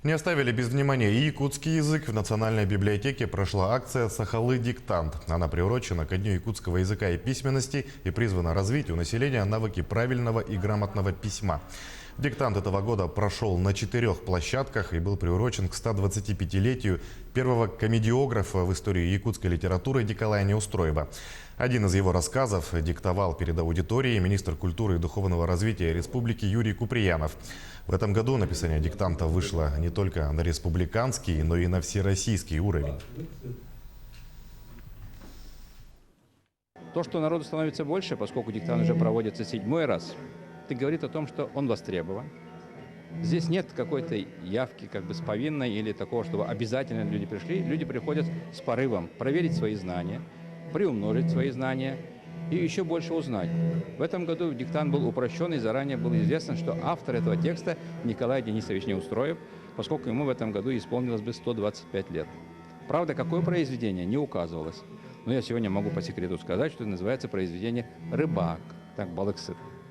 Не оставили без внимания и якутский язык. В Национальной библиотеке прошла акция «Сахалы-диктант». Она приурочена ко Дню якутского языка и письменности и призвана развить у населения навыки правильного и грамотного письма. Диктант этого года прошел на 4 площадках и был приурочен к 125-летию первого комедиографа в истории якутской литературы Николая Неустроева. Один из его рассказов диктовал перед аудиторией министр культуры и духовного развития республики Юрий Куприянов. В этом году написание диктанта вышло не только на республиканский, но и на всероссийский уровень. То, что народу становится больше, поскольку диктант уже проводится 7-й раз, это говорит о том, что он востребован. Здесь нет какой-то явки как бы с повинной или такого, чтобы обязательно люди пришли. Люди приходят с порывом проверить свои знания, приумножить свои знания и еще больше узнать. В этом году диктант был упрощен, и заранее было известно, что автор этого текста Николай Денисович Неустроев, поскольку ему в этом году исполнилось бы 125 лет. Правда, какое произведение, не указывалось. Но я сегодня могу по секрету сказать, что это называется произведение «Рыбак». Так, балыксыт.